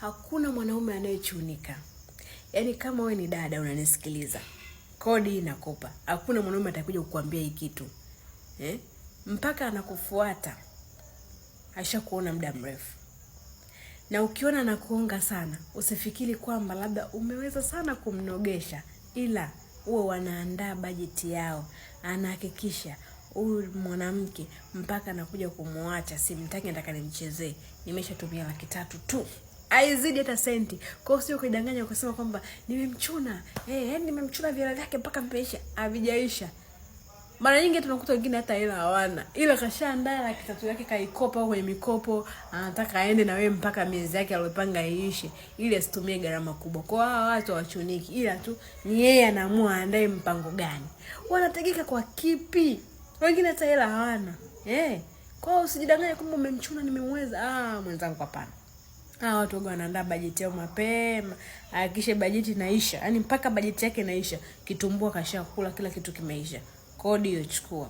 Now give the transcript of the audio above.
Hakuna mwanaume anayechunika. Yaani kama wewe ni dada unanisikiliza, kodi inakopa. Hakuna mwanaume atakuja kukuambia hii kitu. Mpaka anakufuata. Ashakuona muda mrefu. Na ukiona anakuonga sana, usifikiri kwamba labda umeweza sana kumnogesha, ila huwa wanaandaa bajeti yao. Anahakikisha huyu mwanamke mpaka anakuja kumuacha, simtaki, nataka nimchezee, nimeshatumia 300,000 tu. Haizidi hata senti. Kwa hiyo sio kudanganya ukasema kwamba nimemchuna. Yaani nimemchuna vile vyake mpaka vimeisha. Havijaisha. Mara nyingi tunakuta wengine hata hela hawana. Ila kashaandaa 300,000 yake kaikopa au kwenye mikopo, anataka aende na wewe mpaka miezi yake aliyopanga iishe ili asitumie gharama kubwa. Kwa hao watu wachuniki, ila tu ni yeye anaamua aandae mpango gani. Wanategeka kwa kipi? Wengine hata hela hawana. Kwa hiyo usijidanganye kwamba umemchuna nimemweza. Mwenzangu hapana. Watu wengi wanaandaa bajeti yao mapema, hakikisha bajeti inaisha. Yaani mpaka bajeti yake inaisha, kitumbua kashakula, kila kitu kimeisha. Kodi hiyo chukua.